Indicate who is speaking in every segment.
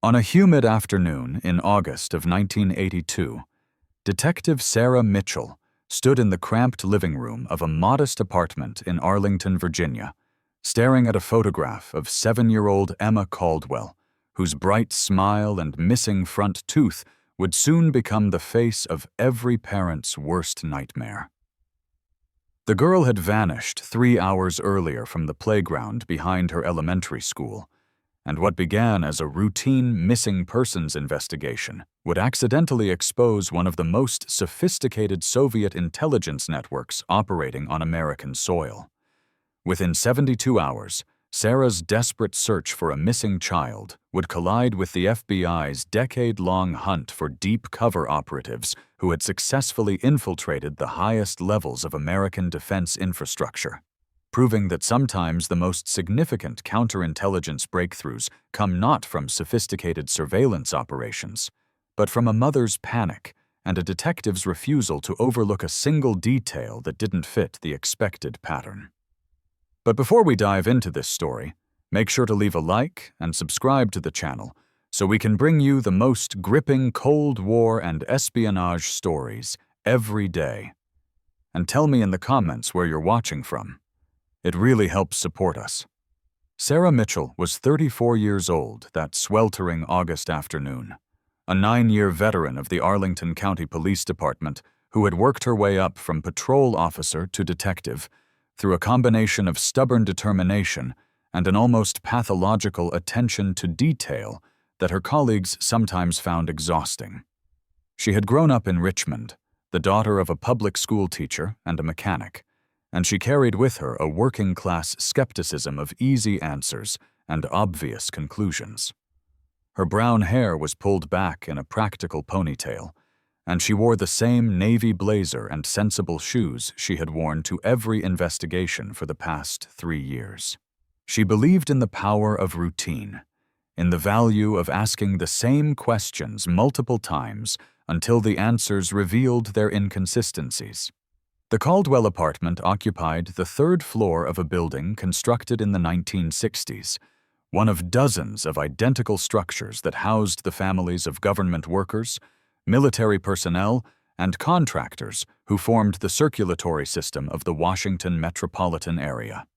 Speaker 1: On a humid afternoon in August of 1982, Detective Sarah Mitchell stood in the cramped living room of a modest apartment in Arlington, Virginia, staring at a photograph of 7-year-old Emma Caldwell, whose bright smile and missing front tooth would soon become the face of every parent's worst nightmare. The girl had vanished 3 hours earlier from the playground behind her elementary school, and what began as a routine missing persons investigation would accidentally expose one of the most sophisticated Soviet intelligence networks operating on American soil. Within 72 hours, Sarah's desperate search for a missing child would collide with the FBI's decade-long hunt for deep cover operatives who had successfully infiltrated the highest levels of American defense infrastructure, proving that sometimes the most significant counterintelligence breakthroughs come not from sophisticated surveillance operations, but from a mother's panic and a detective's refusal to overlook a single detail that didn't fit the expected pattern. But before we dive into this story, make sure to leave a like and subscribe to the channel so we can bring you the most gripping Cold War and espionage stories every day. And tell me in the comments where you're watching from. It really helps support us. Sarah Mitchell was 34 years old that sweltering August afternoon, a 9-year veteran of the Arlington County Police Department who had worked her way up from patrol officer to detective through a combination of stubborn determination and an almost pathological attention to detail that her colleagues sometimes found exhausting. She had grown up in Richmond, the daughter of a public school teacher and a mechanic, and she carried with her a working-class skepticism of easy answers and obvious conclusions. Her brown hair was pulled back in a practical ponytail, and she wore the same navy blazer and sensible shoes she had worn to every investigation for the past 3 years. She believed in the power of routine, in the value of asking the same questions multiple times until the answers revealed their inconsistencies. The Caldwell apartment occupied the 3rd floor of a building constructed in the 1960s, one of dozens of identical structures that housed the families of government workers, military personnel, and contractors who formed the circulatory system of the Washington metropolitan area.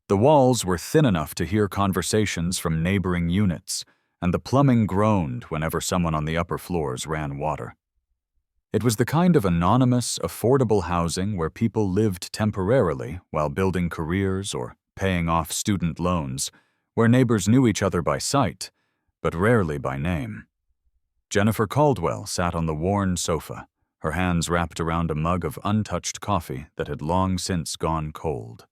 Speaker 1: The walls were thin enough to hear conversations from neighboring units, and the plumbing groaned whenever someone on the upper floors ran water. It was the kind of anonymous, affordable housing where people lived temporarily while building careers or paying off student loans, where neighbors knew each other by sight, but rarely by name. Jennifer Caldwell sat on the worn sofa, her hands wrapped around a mug of untouched coffee that had long since gone cold.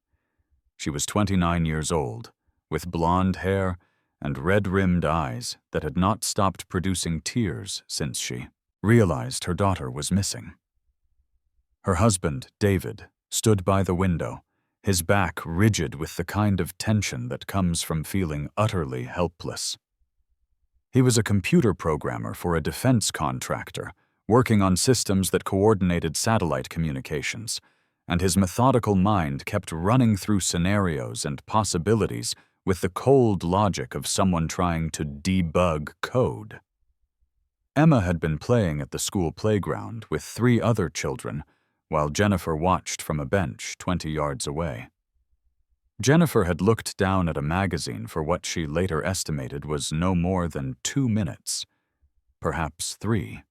Speaker 1: She was 29 years old, with blonde hair and red-rimmed eyes that had not stopped producing tears since she realized her daughter was missing. Her husband, David, stood by the window, his back rigid with the kind of tension that comes from feeling utterly helpless. He was a computer programmer for a defense contractor, working on systems that coordinated satellite communications, and his methodical mind kept running through scenarios and possibilities with the cold logic of someone trying to debug code. Emma had been playing at the school playground with 3 other children, while Jennifer watched from a bench 20 yards away. Jennifer had looked down at a magazine for what she later estimated was no more than 2 minutes, perhaps 3.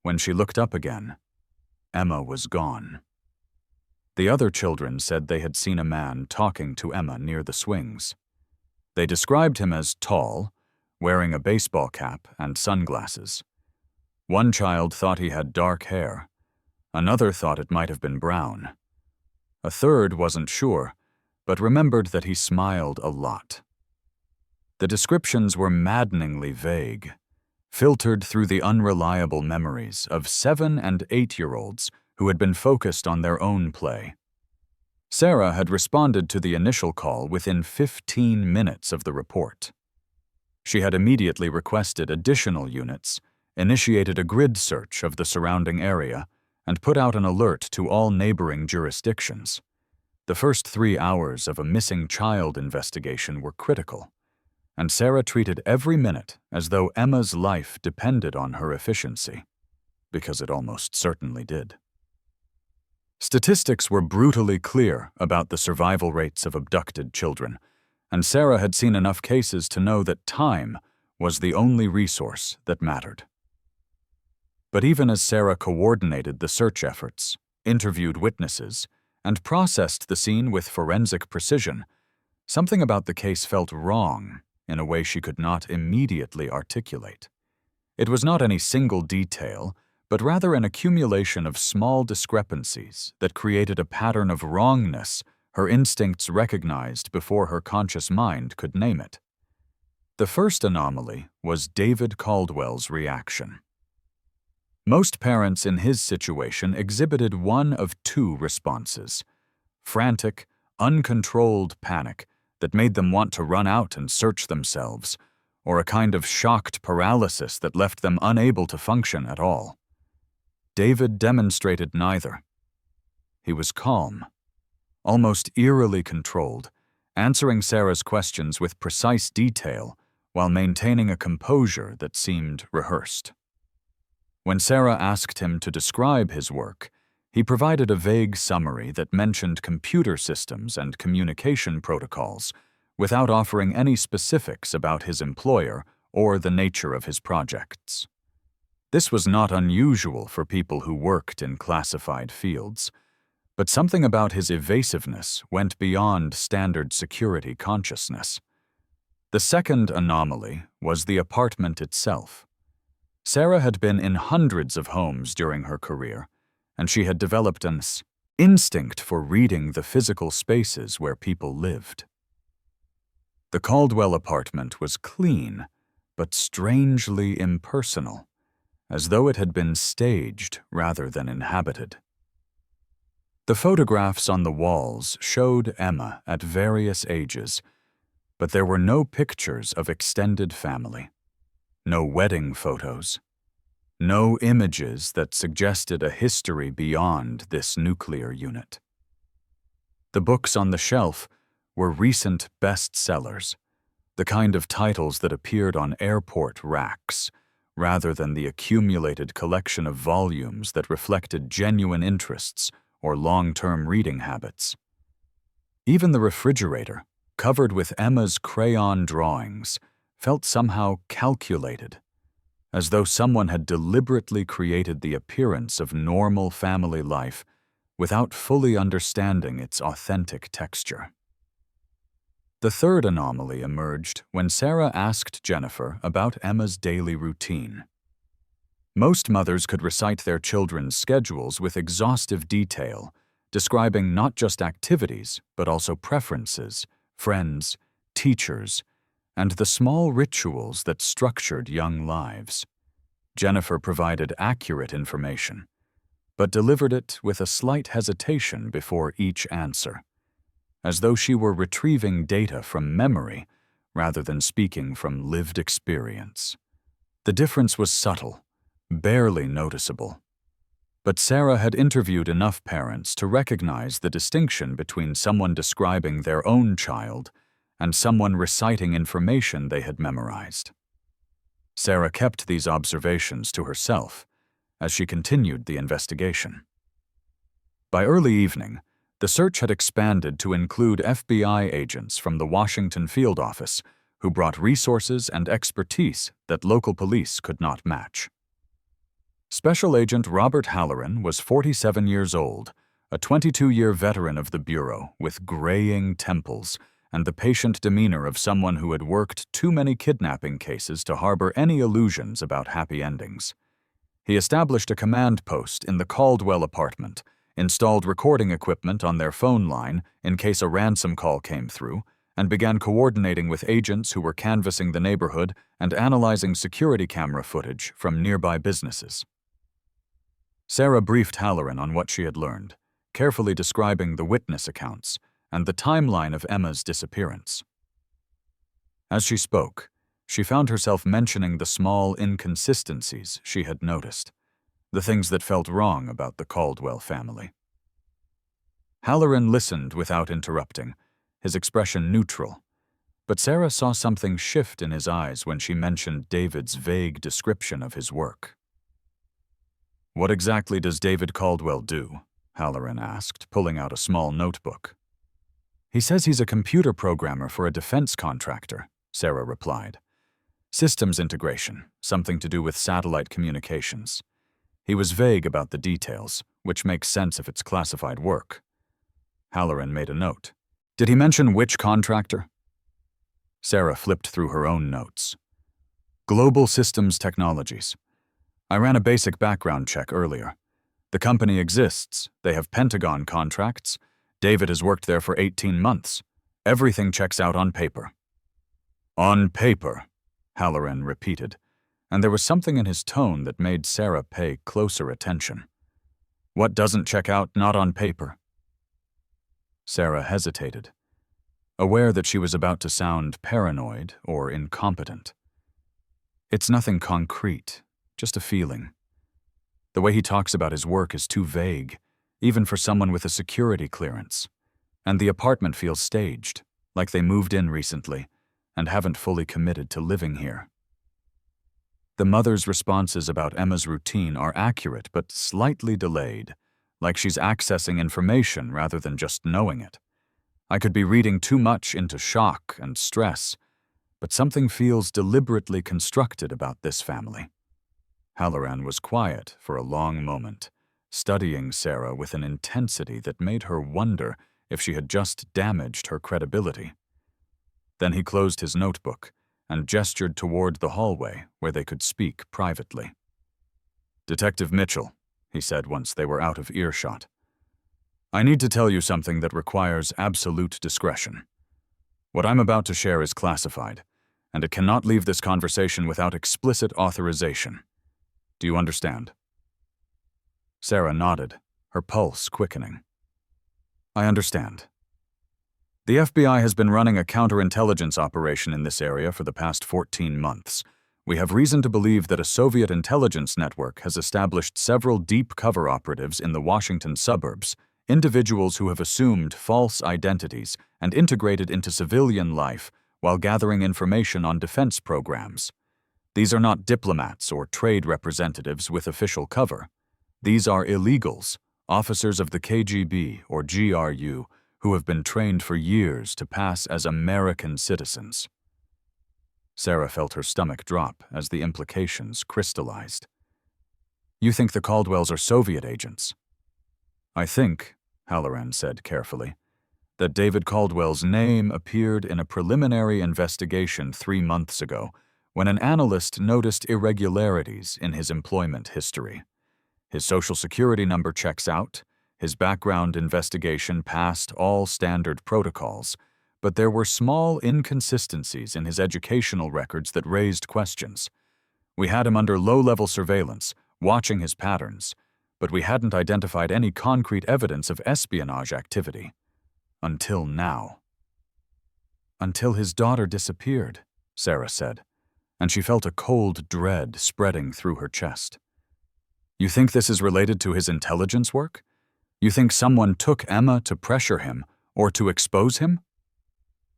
Speaker 1: When she looked up again, Emma was gone. The other children said they had seen a man talking to Emma near the swings. They described him as tall, wearing a baseball cap and sunglasses. One child thought he had dark hair. Another thought it might have been brown. A third wasn't sure, but remembered that he smiled a lot. The descriptions were maddeningly vague, filtered through the unreliable memories of 7- and 8-year-olds who had been focused on their own play. Sarah had responded to the initial call within 15 minutes of the report. She had immediately requested additional units, initiated a grid search of the surrounding area, and put out an alert to all neighboring jurisdictions. The first 3 hours of a missing child investigation were critical, and Sarah treated every minute as though Emma's life depended on her efficiency, because it almost certainly did. Statistics were brutally clear about the survival rates of abducted children, and Sarah had seen enough cases to know that time was the only resource that mattered. But even as Sarah coordinated the search efforts, interviewed witnesses, and processed the scene with forensic precision, something about the case felt wrong in a way she could not immediately articulate. It was not any single detail, but rather an accumulation of small discrepancies that created a pattern of wrongness her instincts recognized before her conscious mind could name it. The first anomaly was David Caldwell's reaction. Most parents in his situation exhibited one of two responses: frantic, uncontrolled panic that made them want to run out and search themselves, or a kind of shocked paralysis that left them unable to function at all. David demonstrated neither. He was calm, almost eerily controlled, answering Sarah's questions with precise detail while maintaining a composure that seemed rehearsed. When Sarah asked him to describe his work, he provided a vague summary that mentioned computer systems and communication protocols, without offering any specifics about his employer or the nature of his projects. This was not unusual for people who worked in classified fields, but something about his evasiveness went beyond standard security consciousness. The second anomaly was the apartment itself. Sarah had been in hundreds of homes during her career, and she had developed an instinct for reading the physical spaces where people lived. The Caldwell apartment was clean, but strangely impersonal, as though it had been staged rather than inhabited. The photographs on the walls showed Emma at various ages, but there were no pictures of extended family, no wedding photos, no images that suggested a history beyond this nuclear unit. The books on the shelf were recent bestsellers, the kind of titles that appeared on airport racks, rather than the accumulated collection of volumes that reflected genuine interests or long-term reading habits. Even the refrigerator, covered with Emma's crayon drawings, felt somehow calculated, as though someone had deliberately created the appearance of normal family life without fully understanding its authentic texture. The third anomaly emerged when Sarah asked Jennifer about Emma's daily routine. Most mothers could recite their children's schedules with exhaustive detail, describing not just activities, but also preferences, friends, teachers, and the small rituals that structured young lives. Jennifer provided accurate information, but delivered it with a slight hesitation before each answer, as though she were retrieving data from memory rather than speaking from lived experience. The difference was subtle, barely noticeable. But Sarah had interviewed enough parents to recognize the distinction between someone describing their own child and someone reciting information they had memorized. Sarah kept these observations to herself as she continued the investigation. By early evening, the search had expanded to include FBI agents from the Washington field office who brought resources and expertise that local police could not match. Special Agent Robert Halloran was 47 years old, a 22-year veteran of the Bureau with graying temples and the patient demeanor of someone who had worked too many kidnapping cases to harbor any illusions about happy endings. He established a command post in the Caldwell apartment, installed recording equipment on their phone line in case a ransom call came through, and began coordinating with agents who were canvassing the neighborhood and analyzing security camera footage from nearby businesses. Sarah briefed Halloran on what she had learned, carefully describing the witness accounts and the timeline of Emma's disappearance. As she spoke, she found herself mentioning the small inconsistencies she had noticed, the things that felt wrong about the Caldwell family. Halloran listened without interrupting, his expression neutral, But Sarah saw something shift in his eyes when she mentioned David's vague description of his work. "What exactly does David Caldwell do?" Halloran asked, pulling out a small notebook. "He says he's a computer programmer for a defense contractor," Sarah replied. "Systems integration, something to do with satellite communications. He was vague about the details, which makes sense if it's classified work." Halloran made a note. "Did he mention which contractor?" Sarah flipped through her own notes. "Global Systems Technologies. I ran a basic background check earlier. The company exists, they have Pentagon contracts. David has worked there for 18 months. Everything checks out on paper." "On paper," Halloran repeated, and there was something in his tone that made Sarah pay closer attention. "What doesn't check out not on paper?" Sarah hesitated, aware that she was about to sound paranoid or incompetent. "It's nothing concrete, just a feeling. The way he talks about his work is too vague, even for someone with a security clearance. And the apartment feels staged, like they moved in recently and haven't fully committed to living here." The mother's responses about Emma's routine are accurate but slightly delayed, like she's accessing information rather than just knowing it. "I could be reading too much into shock and stress, but something feels deliberately constructed about this family." Halloran was quiet for a long moment, studying Sarah with an intensity that made her wonder if she had just damaged her credibility. Then he closed his notebook and gestured toward the hallway where they could speak privately. "Detective Mitchell," he said once they were out of earshot, "I need to tell you something that requires absolute discretion. What I'm about to share is classified, and it cannot leave this conversation without explicit authorization. Do you understand?" Sarah nodded, her pulse quickening. "I understand. The FBI has been running a counterintelligence operation in this area for the past 14 months. We have reason to believe that a Soviet intelligence network has established several deep cover operatives in the Washington suburbs, individuals who have assumed false identities and integrated into civilian life while gathering information on defense programs. These are not diplomats or trade representatives with official cover. These are illegals, officers of the KGB or GRU, who have been trained for years to pass as American citizens." Sarah felt her stomach drop as the implications crystallized. "You think the Caldwells are Soviet agents?" "I think," Halloran said carefully, "that David Caldwell's name appeared in a preliminary investigation 3 months ago when an analyst noticed irregularities in his employment history. His social security number checks out, his background investigation passed all standard protocols, but there were small inconsistencies in his educational records that raised questions. We had him under low-level surveillance, watching his patterns, but we hadn't identified any concrete evidence of espionage activity. Until now." "Until his daughter disappeared," Sarah said, and she felt a cold dread spreading through her chest. "You think this is related to his intelligence work? You think someone took Emma to pressure him or to expose him?"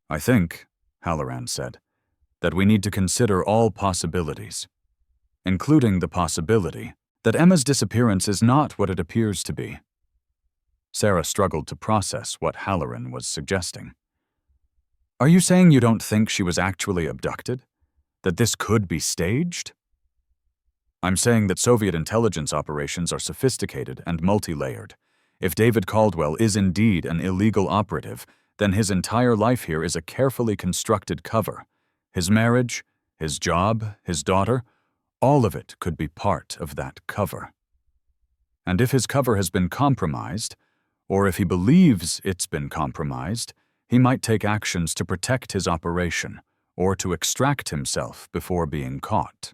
Speaker 1: "I think," Halloran said, "that we need to consider all possibilities, including the possibility that Emma's disappearance is not what it appears to be." Sarah struggled to process what Halloran was suggesting. "Are you saying you don't think she was actually abducted? That this could be staged?" "I'm saying that Soviet intelligence operations are sophisticated and multi-layered. If David Caldwell is indeed an illegal operative, then his entire life here is a carefully constructed cover. His marriage, his job, his daughter, all of it could be part of that cover. And if his cover has been compromised, or if he believes it's been compromised, he might take actions to protect his operation or to extract himself before being caught."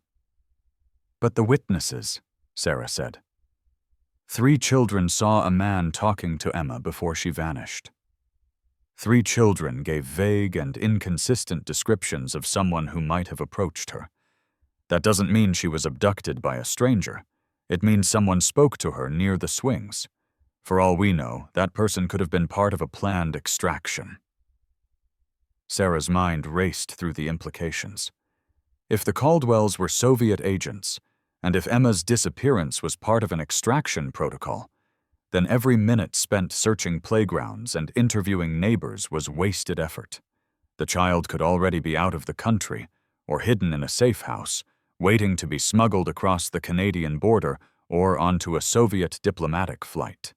Speaker 1: "But the witnesses," Sarah said. 3 children saw a man talking to Emma before she vanished. 3 children gave vague and inconsistent descriptions of someone who might have approached her. That doesn't mean she was abducted by a stranger. It means someone spoke to her near the swings. For all we know, that person could have been part of a planned extraction." Sarah's mind raced through the implications. If the Caldwells were Soviet agents, and if Emma's disappearance was part of an extraction protocol, then every minute spent searching playgrounds and interviewing neighbors was wasted effort. The child could already be out of the country, or hidden in a safe house, waiting to be smuggled across the Canadian border or onto a Soviet diplomatic flight.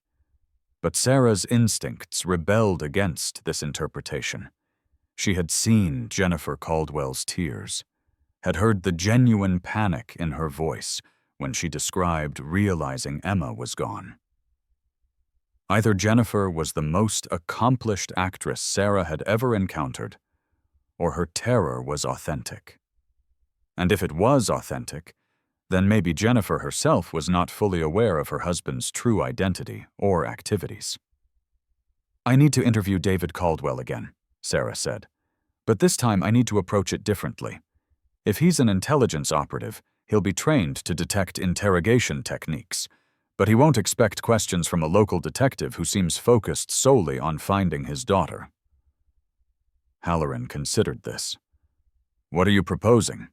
Speaker 1: But Sarah's instincts rebelled against this interpretation. She had seen Jennifer Caldwell's tears, had heard the genuine panic in her voice when she described realizing Emma was gone. Either Jennifer was the most accomplished actress Sarah had ever encountered, or her terror was authentic. And if it was authentic, then maybe Jennifer herself was not fully aware of her husband's true identity or activities. "I need to interview David Caldwell again," Sarah said. "But this time I need to approach it differently. If he's an intelligence operative, he'll be trained to detect interrogation techniques, but he won't expect questions from a local detective who seems focused solely on finding his daughter." Halloran considered this. "What are you proposing?"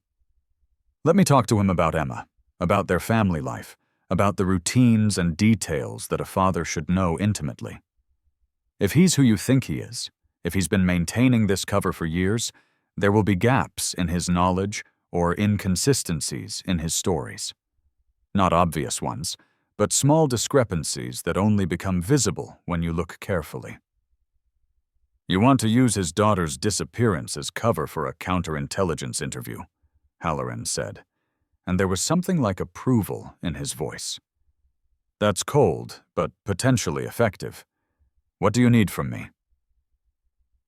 Speaker 1: "Let me talk to him about Emma, about their family life, about the routines and details that a father should know intimately. If he's who you think he is, if he's been maintaining this cover for years, there will be gaps in his knowledge or inconsistencies in his stories. Not obvious ones, but small discrepancies that only become visible when you look carefully." "You want to use his daughter's disappearance as cover for a counterintelligence interview," Halloran said, and there was something like approval in his voice. "That's cold, but potentially effective. What do you need from me?"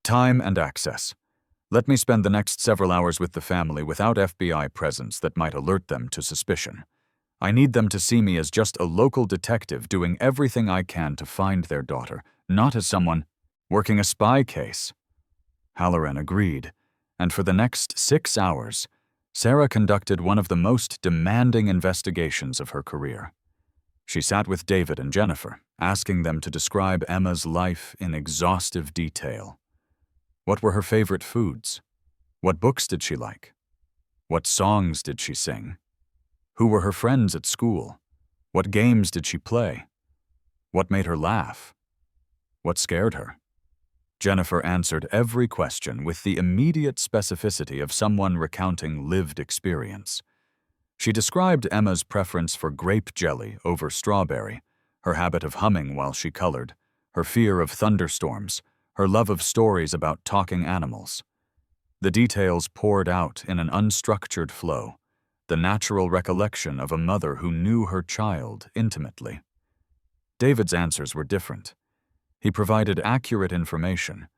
Speaker 1: "Time and access. Let me spend the next several hours with the family without FBI presence that might alert them to suspicion. I need them to see me as just a local detective doing everything I can to find their daughter, not as someone working a spy case." Halloran agreed, and for the next 6 hours, Sarah conducted one of the most demanding investigations of her career. She sat with David and Jennifer, asking them to describe Emma's life in exhaustive detail. What were her favorite foods? What books did she like? What songs did she sing? Who were her friends at school? What games did she play? What made her laugh? What scared her? Jennifer answered every question with the immediate specificity of someone recounting lived experience. She described Emma's preference for grape jelly over strawberry, her habit of humming while she colored, her fear of thunderstorms, her love of stories about talking animals. The details poured out in an unstructured flow, the natural recollection of a mother who knew her child intimately. David's answers were different. He provided accurate information,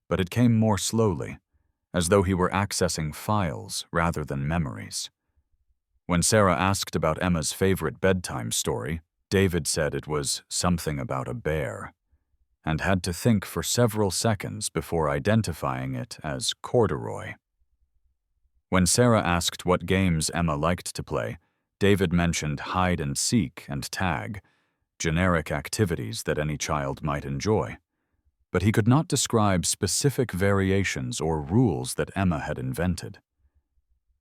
Speaker 1: but it came more slowly, as though he were accessing files rather than memories. When Sarah asked about Emma's favorite bedtime story, David said it was something about a bear, and had to think for several seconds before identifying it as corduroy. When Sarah asked what games Emma liked to play, David mentioned hide and seek and tag, generic activities that any child might enjoy. But he could not describe specific variations or rules that Emma had invented.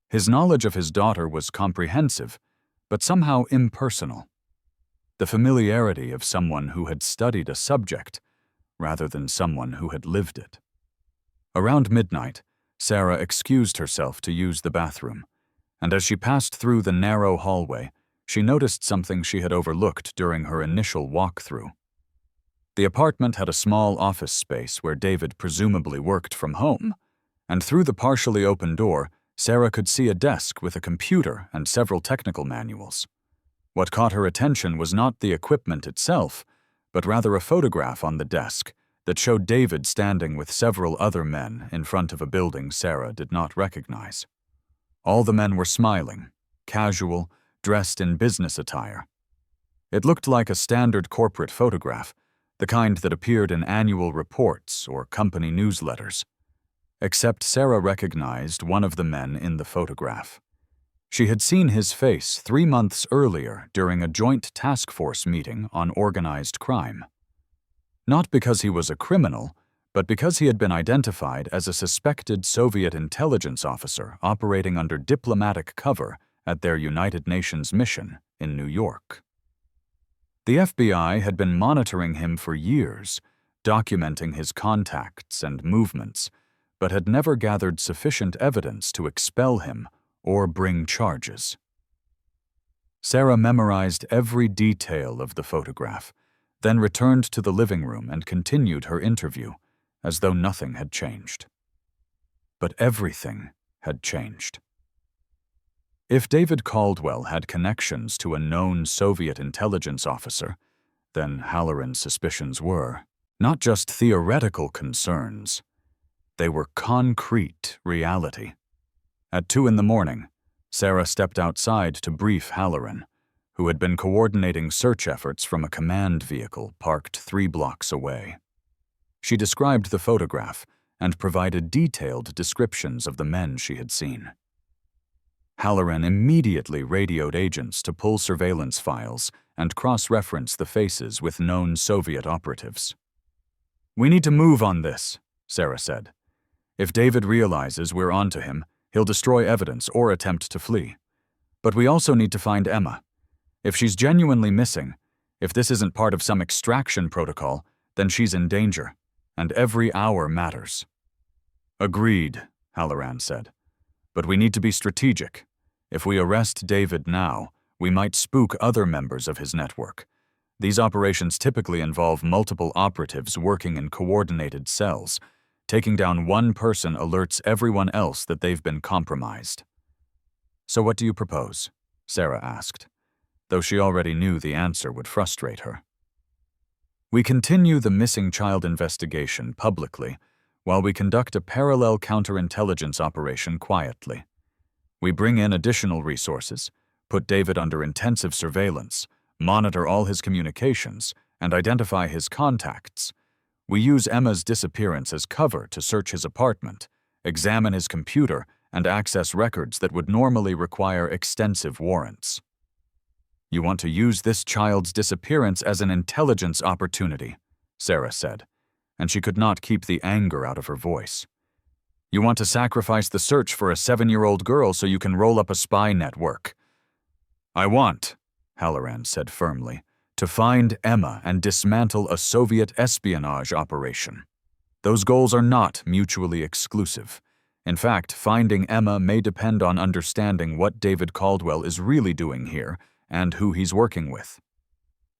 Speaker 1: His knowledge of his daughter was comprehensive, but somehow impersonal. The familiarity of someone who had studied a subject, rather than someone who had lived it. Around midnight, Sarah excused herself to use the bathroom, and as she passed through the narrow hallway, she noticed something she had overlooked during her initial walkthrough. The apartment had a small office space where David presumably worked from home, and through the partially open door, Sarah could see a desk with a computer and several technical manuals. What caught her attention was not the equipment itself, but rather a photograph on the desk that showed David standing with several other men in front of a building Sarah did not recognize. All the men were smiling, casual, dressed in business attire. It looked like a standard corporate photograph, the kind that appeared in annual reports or company newsletters. Except Sarah recognized one of the men in the photograph. She had seen his face 3 months earlier during a joint task force meeting on organized crime. Not because he was a criminal, But because he had been identified as a suspected Soviet intelligence officer operating under diplomatic cover at their United Nations mission in New York. The FBI had been monitoring him for years, documenting his contacts and movements, but had never gathered sufficient evidence to expel him or bring charges. Sarah memorized every detail of the photograph, then returned to the living room and continued her interview, as though nothing had changed. But everything had changed. If David Caldwell had connections to a known Soviet intelligence officer, then Halloran's suspicions were not just theoretical concerns. They were concrete reality. At 2 a.m, Sarah stepped outside to brief Halloran, who had been coordinating search efforts from a command vehicle parked 3 blocks away. She described the photograph and provided detailed descriptions of the men she had seen. Halloran immediately radioed agents to pull surveillance files and cross-reference the faces with known Soviet operatives. "We need to move on this," Sarah said. "If David realizes we're onto him, he'll destroy evidence or attempt to flee. But we also need to find Emma. If she's genuinely missing, if this isn't part of some extraction protocol, then she's in danger, and every hour matters." "Agreed," Halloran said. "But we need to be strategic. If we arrest David now, we might spook other members of his network. These operations typically involve multiple operatives working in coordinated cells. Taking down one person alerts everyone else that they've been compromised." "So what do you propose?" Sarah asked, though she already knew the answer would frustrate her. "We continue the missing child investigation publicly while we conduct a parallel counterintelligence operation quietly. We bring in additional resources, put David under intensive surveillance, monitor all his communications, and identify his contacts. We use Emma's disappearance as cover to search his apartment, examine his computer, and access records that would normally require extensive warrants." "You want to use this child's disappearance as an intelligence opportunity," Sarah said, and she could not keep the anger out of her voice. "You want to sacrifice the search for a 7-year-old girl so you can roll up a spy network." "I want," Halloran said firmly, "to find Emma and dismantle a Soviet espionage operation. Those goals are not mutually exclusive. In fact, finding Emma may depend on understanding what David Caldwell is really doing here and who he's working with.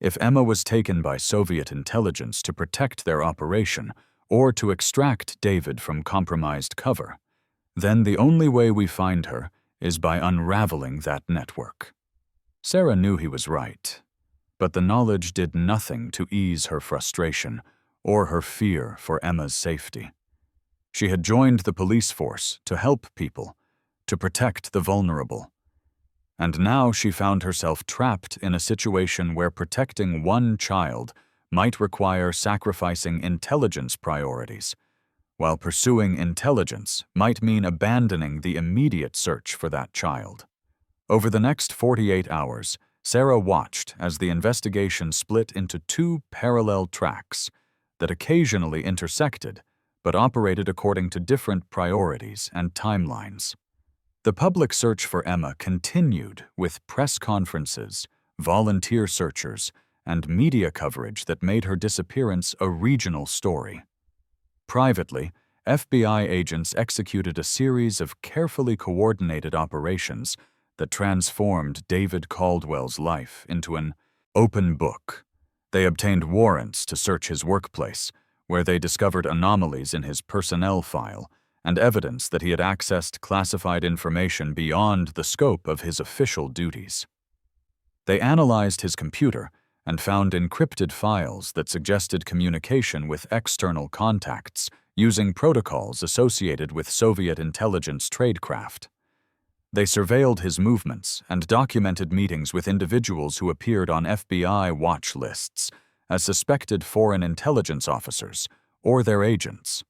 Speaker 1: If Emma was taken by Soviet intelligence to protect their operation or to extract David from compromised cover, then the only way we find her is by unraveling that network." Sarah knew he was right, but the knowledge did nothing to ease her frustration or her fear for Emma's safety. She had joined the police force to help people, to protect the vulnerable. And now she found herself trapped in a situation where protecting one child might require sacrificing intelligence priorities, while pursuing intelligence might mean abandoning the immediate search for that child. Over the next 48 hours, Sarah watched as the investigation split into 2 parallel tracks that occasionally intersected but operated according to different priorities and timelines. The public search for Emma continued with press conferences, volunteer searchers, and media coverage that made her disappearance a regional story. Privately, FBI agents executed a series of carefully coordinated operations that transformed David Caldwell's life into an open book. They obtained warrants to search his workplace, where they discovered anomalies in his personnel file and evidence that he had accessed classified information beyond the scope of his official duties. They analyzed his computer and found encrypted files that suggested communication with external contacts using protocols associated with Soviet intelligence tradecraft. They surveilled his movements and documented meetings with individuals who appeared on FBI watch lists as suspected foreign intelligence officers or their agents.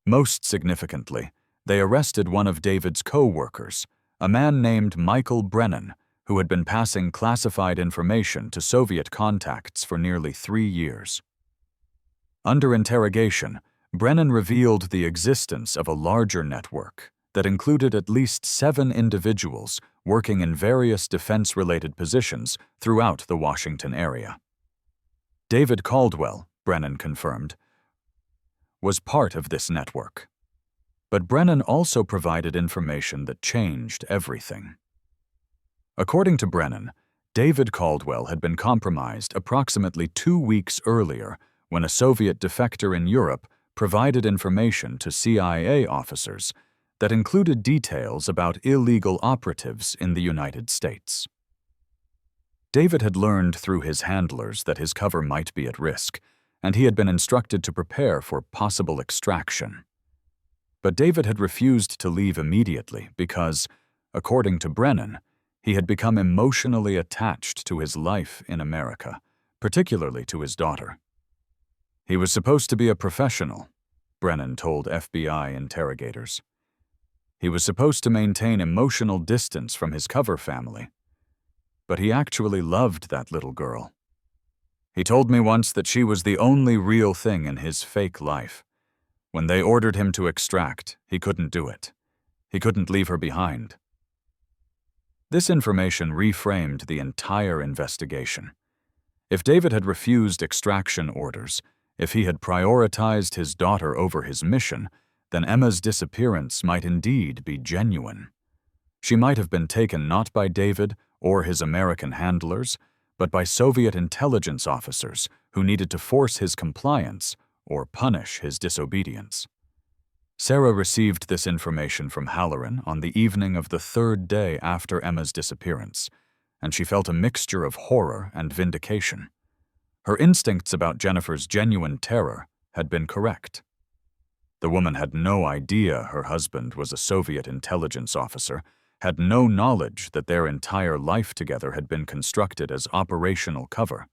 Speaker 1: Most significantly, they arrested one of David's co-workers, a man named Michael Brennan, who had been passing classified information to Soviet contacts for nearly 3 years. Under interrogation, Brennan revealed the existence of a larger network that included at least 7 individuals working in various defense-related positions throughout the Washington area. David Caldwell, Brennan confirmed, was part of this network. But Brennan also provided information that changed everything. According to Brennan, David Caldwell had been compromised approximately 2 weeks earlier when a Soviet defector in Europe provided information to CIA officers that included details about illegal operatives in the United States. David had learned through his handlers that his cover might be at risk, and he had been instructed to prepare for possible extraction. But David had refused to leave immediately because, according to Brennan, he had become emotionally attached to his life in America, particularly to his daughter. He was supposed to be a professional, Brennan told FBI interrogators. He was supposed to maintain emotional distance from his cover family. But he actually loved that little girl. He told me once that she was the only real thing in his fake life. When they ordered him to extract, he couldn't do it. He couldn't leave her behind. This information reframed the entire investigation. If David had refused extraction orders, if he had prioritized his daughter over his mission, then Emma's disappearance might indeed be genuine. She might have been taken not by David or his American handlers, but by Soviet intelligence officers who needed to force his compliance or punish his disobedience. Sarah received this information from Halloran on the evening of the 3rd day after Emma's disappearance, and she felt a mixture of horror and vindication. Her instincts about Jennifer's genuine terror had been correct. The woman had no idea her husband was a Soviet intelligence officer, had no knowledge that their entire life together had been constructed as operational cover.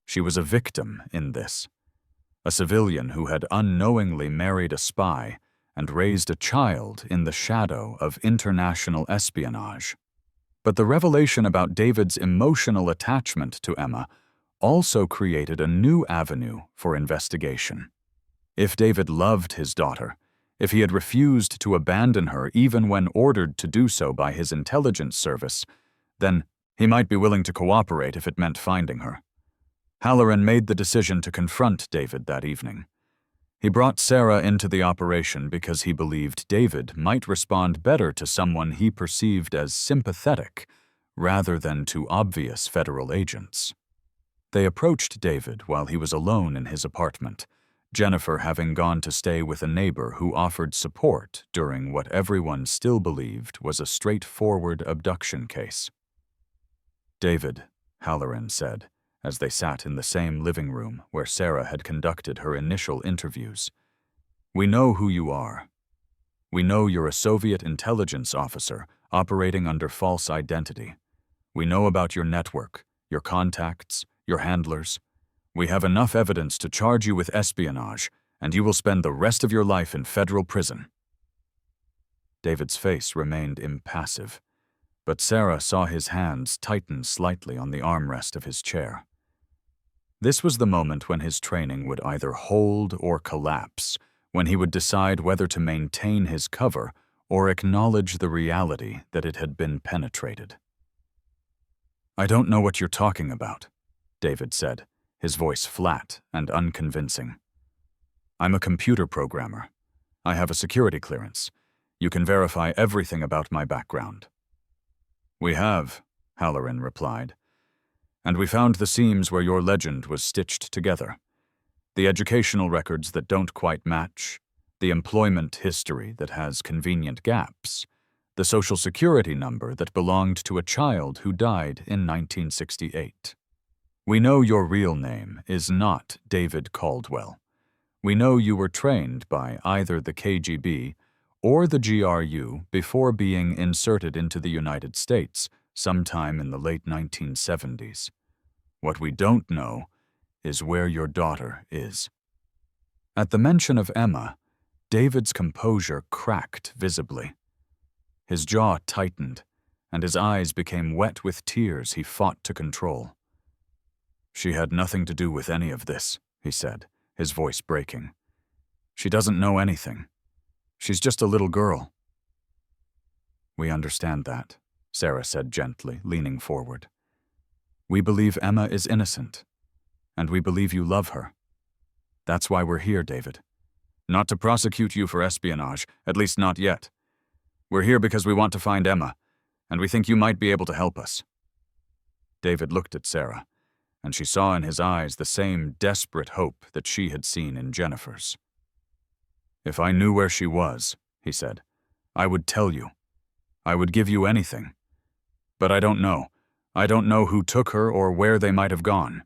Speaker 1: She was a victim in this, a civilian who had unknowingly married a spy and raised a child in the shadow of international espionage. But the revelation about David's emotional attachment to Emma also created a new avenue for investigation. If David loved his daughter, if he had refused to abandon her even when ordered to do so by his intelligence service, then he might be willing to cooperate if it meant finding her. Halloran made the decision to confront David that evening. He brought Sarah into the operation because he believed David might respond better to someone he perceived as sympathetic rather than to obvious federal agents. They approached David while he was alone in his apartment, Jennifer having gone to stay with a neighbor who offered support during what everyone still believed was a straightforward abduction case. "David," Halloran said, as they sat in the same living room where Sarah had conducted her initial interviews, "we know who you are. We know you're a Soviet intelligence officer operating under false identity. We know about your network, your contacts, your handlers. We have enough evidence to charge you with espionage, and you will spend the rest of your life in federal prison." David's face remained impassive, but Sarah saw his hands tighten slightly on the armrest of his chair. This was the moment when his training would either hold or collapse, when he would decide whether to maintain his cover or acknowledge the reality that it had been penetrated. "I don't know what you're talking about," David said, his voice flat and unconvincing. "I'm a computer programmer. I have a security clearance. You can verify everything about my background." "We have," Halloran replied. "And we found the seams where your legend was stitched together. The educational records that don't quite match, the employment history that has convenient gaps, the social security number that belonged to a child who died in 1968. We know your real name is not David Caldwell. We know you were trained by either the KGB or the GRU before being inserted into the United States sometime in the late 1970s. What we don't know is where your daughter is." At the mention of Emma, David's composure cracked visibly. His jaw tightened, and his eyes became wet with tears he fought to control. "She had nothing to do with any of this," he said, his voice breaking. "She doesn't know anything. She's just a little girl." "We understand that," Sarah said gently, leaning forward. "We believe Emma is innocent, and we believe you love her. That's why we're here, David. Not to prosecute you for espionage, at least not yet. We're here because we want to find Emma, and we think you might be able to help us." David looked at Sarah, and she saw in his eyes the same desperate hope that she had seen in Jennifer's. "If I knew where she was," he said, "I would tell you. I would give you anything. But I don't know. I don't know who took her or where they might have gone."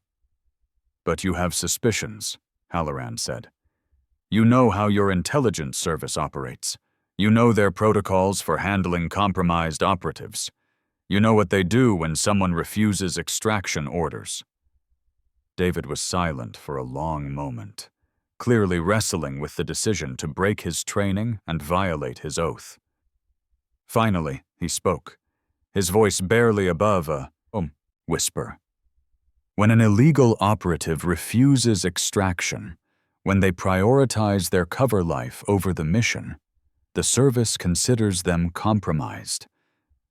Speaker 1: "But you have suspicions," Halloran said. "You know how your intelligence service operates. You know their protocols for handling compromised operatives. You know what they do when someone refuses extraction orders." David was silent for a long moment, clearly wrestling with the decision to break his training and violate his oath. Finally, he spoke, his voice barely above a whisper. "When an illegal operative refuses extraction, when they prioritize their cover life over the mission, the service considers them compromised.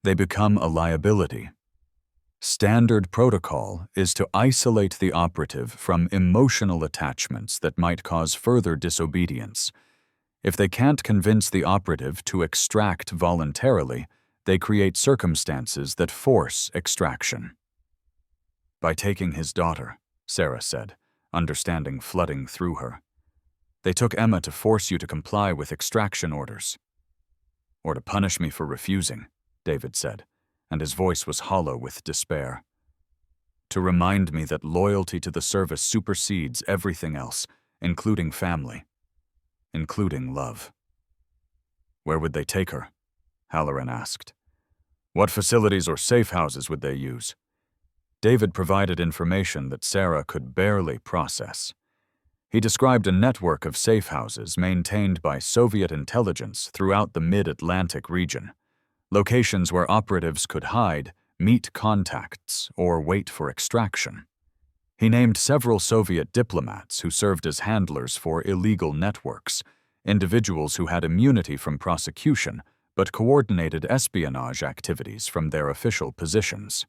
Speaker 1: They become a liability. Standard protocol is to isolate the operative from emotional attachments that might cause further disobedience. If they can't convince the operative to extract voluntarily, they create circumstances that force extraction." "By taking his daughter," Sarah said, understanding flooding through her. "They took Emma to force you to comply with extraction orders." "Or to punish me for refusing," David said, and his voice was hollow with despair. "To remind me that loyalty to the service supersedes everything else, including family, including love." "Where would they take her?" Halloran asked. "What facilities or safe houses would they use?" David provided information that Sarah could barely process. He described a network of safe houses maintained by Soviet intelligence throughout the mid-Atlantic region, locations where operatives could hide, meet contacts, or wait for extraction. He named several Soviet diplomats who served as handlers for illegal networks, individuals who had immunity from prosecution but coordinated espionage activities from their official positions.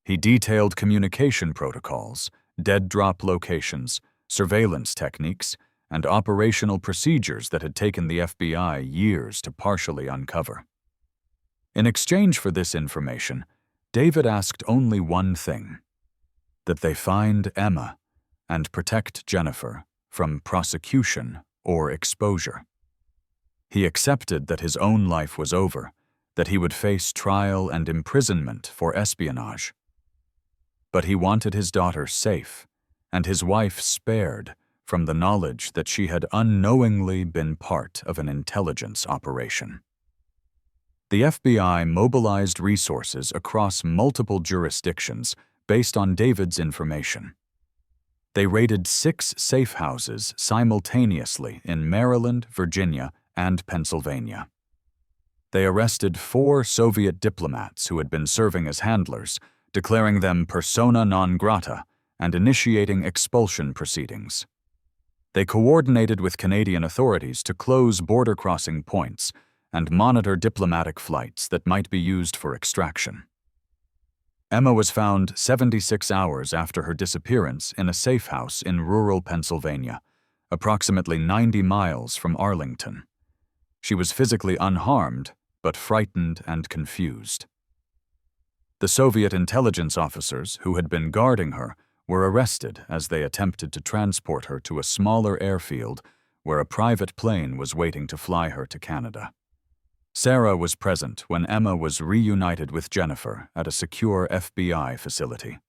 Speaker 1: He detailed communication protocols, dead drop locations, surveillance techniques, and operational procedures that had taken the FBI years to partially uncover. In exchange for this information, David asked only one thing: that they find Emma and protect Jennifer from prosecution or exposure. He accepted that his own life was over, that he would face trial and imprisonment for espionage. But he wanted his daughter safe, and his wife spared from the knowledge that she had unknowingly been part of an intelligence operation. The FBI mobilized resources across multiple jurisdictions based on David's information. They raided 6 safe houses simultaneously in Maryland, Virginia, and Pennsylvania. They arrested 4 Soviet diplomats who had been serving as handlers, declaring them persona non grata and initiating expulsion proceedings. They coordinated with Canadian authorities to close border-crossing points and monitor diplomatic flights that might be used for extraction. Emma was found 76 hours after her disappearance in a safe house in rural Pennsylvania, approximately 90 miles from Arlington. She was physically unharmed, but frightened and confused. The Soviet intelligence officers who had been guarding her were arrested as they attempted to transport her to a smaller airfield where a private plane was waiting to fly her to Canada. Sarah was present when Emma was reunited with Jennifer at a secure FBI facility.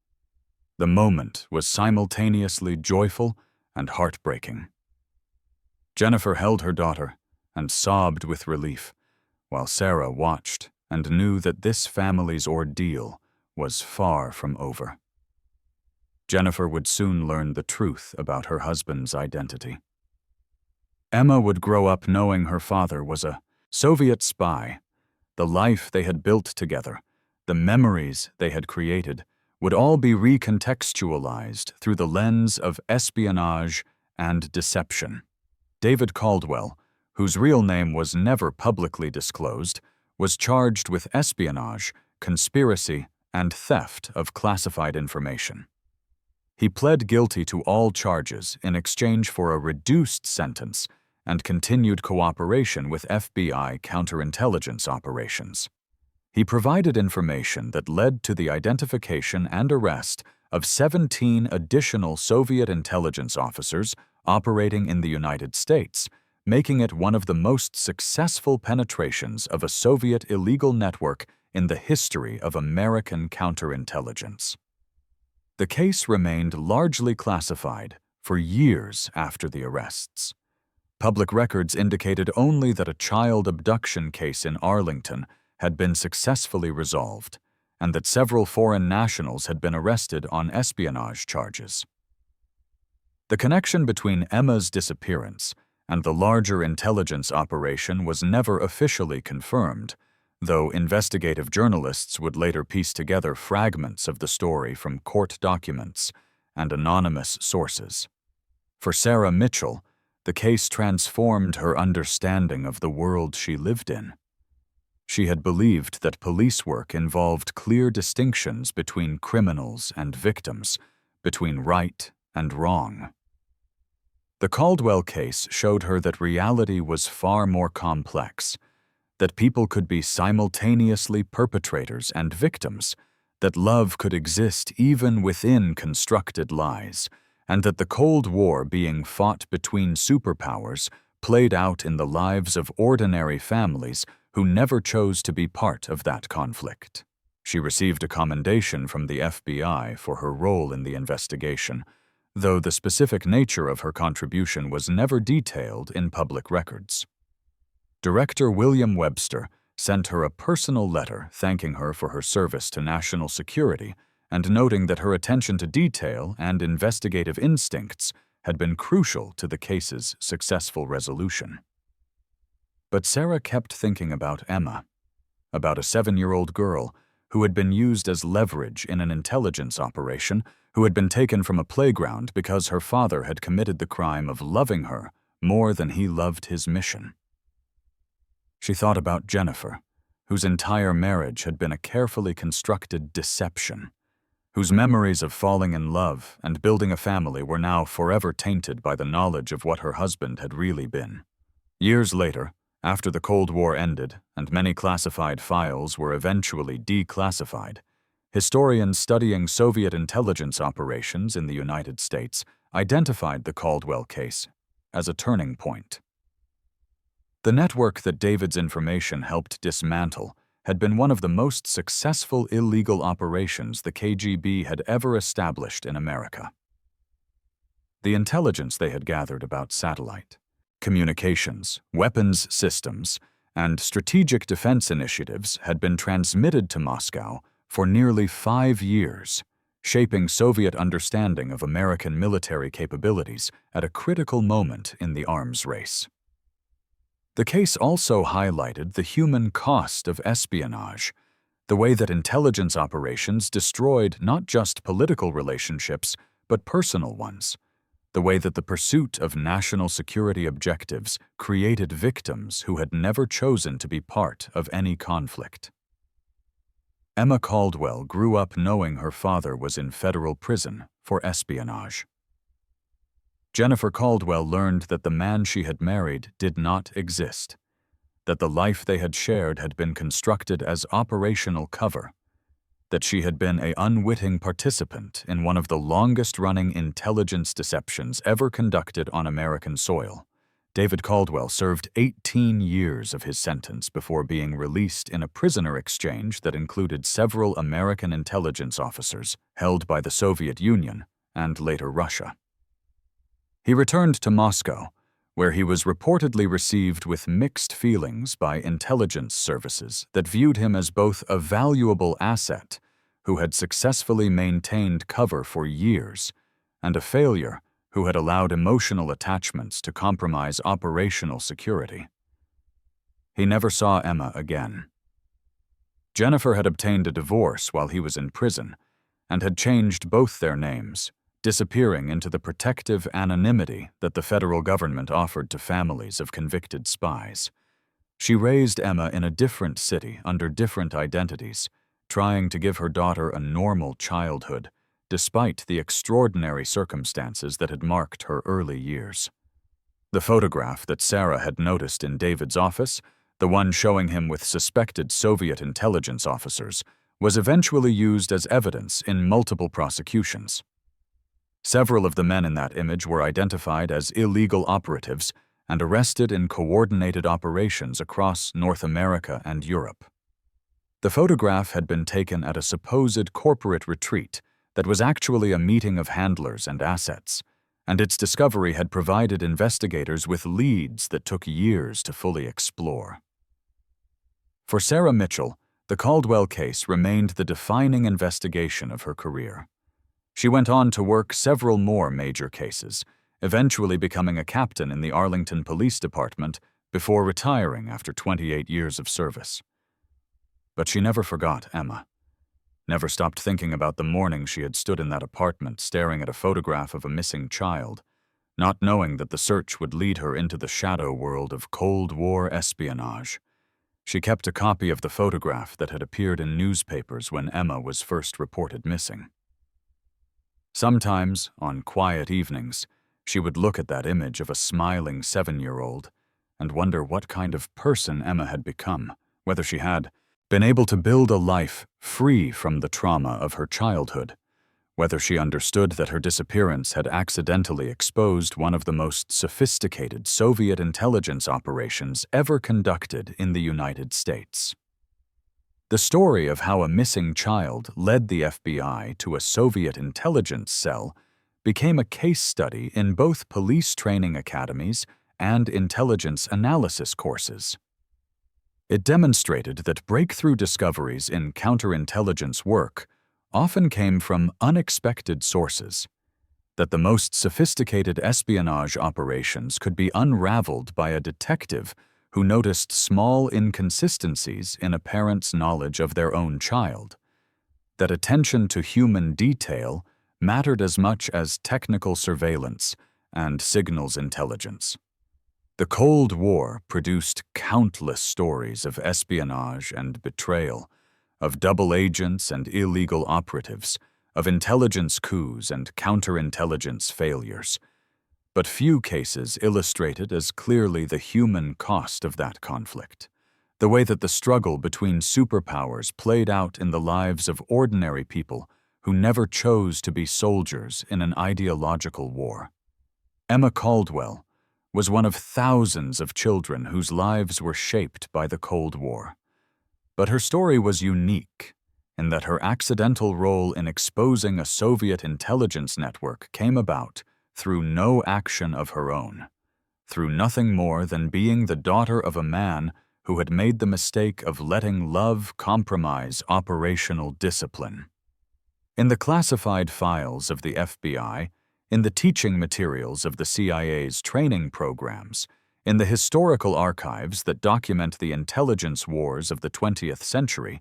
Speaker 1: The moment was simultaneously joyful and heartbreaking. Jennifer held her daughter and sobbed with relief, while Sarah watched and knew that this family's ordeal was far from over. Jennifer would soon learn the truth about her husband's identity. Emma would grow up knowing her father was a Soviet spy. The life they had built together, the memories they had created, would all be recontextualized through the lens of espionage and deception. David Caldwell, whose real name was never publicly disclosed, was charged with espionage, conspiracy, and theft of classified information. He pled guilty to all charges in exchange for a reduced sentence and continued cooperation with FBI counterintelligence operations. He provided information that led to the identification and arrest of 17 additional Soviet intelligence officers operating in the United States, making it one of the most successful penetrations of a Soviet illegal network in the history of American counterintelligence. The case remained largely classified for years after the arrests. Public records indicated only that a child abduction case in Arlington had been successfully resolved, and that several foreign nationals had been arrested on espionage charges. The connection between Emma's disappearance and the larger intelligence operation was never officially confirmed, though investigative journalists would later piece together fragments of the story from court documents and anonymous sources. For Sarah Mitchell, the case transformed her understanding of the world she lived in. She had believed that police work involved clear distinctions between criminals and victims, between right and wrong. The Caldwell case showed her that reality was far more complex, that people could be simultaneously perpetrators and victims, that love could exist even within constructed lies, and that the Cold War being fought between superpowers played out in the lives of ordinary families who never chose to be part of that conflict. She received a commendation from the FBI for her role in the investigation, though the specific nature of her contribution was never detailed in public records. Director William Webster sent her a personal letter thanking her for her service to national security and noting that her attention to detail and investigative instincts had been crucial to the case's successful resolution. But Sarah kept thinking about Emma, about a 7-year-old girl who had been used as leverage in an intelligence operation, who had been taken from a playground because her father had committed the crime of loving her more than he loved his mission. She thought about Jennifer, whose entire marriage had been a carefully constructed deception, whose memories of falling in love and building a family were now forever tainted by the knowledge of what her husband had really been. Years later, after the Cold War ended and many classified files were eventually declassified, historians studying Soviet intelligence operations in the United States identified the Caldwell case as a turning point. The network that David's information helped dismantle had been one of the most successful illegal operations the KGB had ever established in America. The intelligence they had gathered about satellite, communications, weapons systems, and strategic defense initiatives had been transmitted to Moscow for nearly 5 years, shaping Soviet understanding of American military capabilities at a critical moment in the arms race. The case also highlighted the human cost of espionage, the way that intelligence operations destroyed not just political relationships, but personal ones, the way that the pursuit of national security objectives created victims who had never chosen to be part of any conflict. Emma Caldwell grew up knowing her father was in federal prison for espionage. Jennifer Caldwell learned that the man she had married did not exist, that the life they had shared had been constructed as operational cover, that she had been an unwitting participant in one of the longest-running intelligence deceptions ever conducted on American soil. David Caldwell served 18 years of his sentence before being released in a prisoner exchange that included several American intelligence officers held by the Soviet Union and later Russia. He returned to Moscow, where he was reportedly received with mixed feelings by intelligence services that viewed him as both a valuable asset who had successfully maintained cover for years and a failure who had allowed emotional attachments to compromise operational security. He never saw Emma again. Jennifer had obtained a divorce while he was in prison and had changed both their names, disappearing into the protective anonymity that the federal government offered to families of convicted spies. She raised Emma in a different city under different identities, trying to give her daughter a normal childhood, despite the extraordinary circumstances that had marked her early years. The photograph that Sarah had noticed in David's office, the one showing him with suspected Soviet intelligence officers, was eventually used as evidence in multiple prosecutions. Several of the men in that image were identified as illegal operatives and arrested in coordinated operations across North America and Europe. The photograph had been taken at a supposed corporate retreat that was actually a meeting of handlers and assets, and its discovery had provided investigators with leads that took years to fully explore. For Sarah Mitchell, the Caldwell case remained the defining investigation of her career. She went on to work several more major cases, eventually becoming a captain in the Arlington Police Department before retiring after 28 years of service. But she never forgot Emma. Never stopped thinking about the morning she had stood in that apartment staring at a photograph of a missing child, not knowing that the search would lead her into the shadow world of Cold War espionage. She kept a copy of the photograph that had appeared in newspapers when Emma was first reported missing. Sometimes, on quiet evenings, she would look at that image of a smiling 7-year-old and wonder what kind of person Emma had become, whether she had been able to build a life free from the trauma of her childhood, whether she understood that her disappearance had accidentally exposed one of the most sophisticated Soviet intelligence operations ever conducted in the United States. The story of how a missing child led the FBI to a Soviet intelligence cell became a case study in both police training academies and intelligence analysis courses. It demonstrated that breakthrough discoveries in counterintelligence work often came from unexpected sources, that the most sophisticated espionage operations could be unraveled by a detective who noticed small inconsistencies in a parent's knowledge of their own child, that attention to human detail mattered as much as technical surveillance and signals intelligence. The Cold War produced countless stories of espionage and betrayal, of double agents and illegal operatives, of intelligence coups and counterintelligence failures. But few cases illustrated as clearly the human cost of that conflict, the way that the struggle between superpowers played out in the lives of ordinary people who never chose to be soldiers in an ideological war. Emma Caldwell was one of thousands of children whose lives were shaped by the Cold War. But her story was unique in that her accidental role in exposing a Soviet intelligence network came about through no action of her own, through nothing more than being the daughter of a man who had made the mistake of letting love compromise operational discipline. In the classified files of the FBI, in the teaching materials of the CIA's training programs, in the historical archives that document the intelligence wars of the 20th century,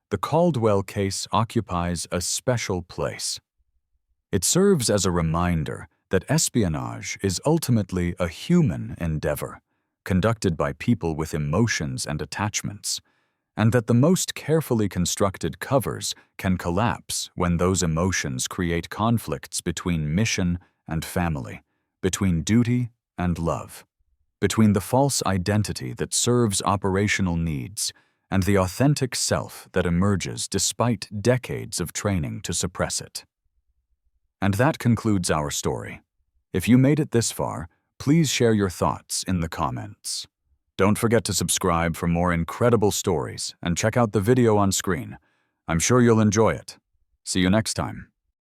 Speaker 1: the Caldwell case occupies a special place. It serves as a reminder that espionage is ultimately a human endeavor, conducted by people with emotions and attachments, and that the most carefully constructed covers can collapse when those emotions create conflicts between mission and family, between duty and love, between the false identity that serves operational needs and the authentic self that emerges despite decades of training to suppress it. And that concludes our story. If you made it this far, please share your thoughts in the comments. Don't forget to subscribe for more incredible stories and check out the video on screen. I'm sure you'll enjoy it. See you next time.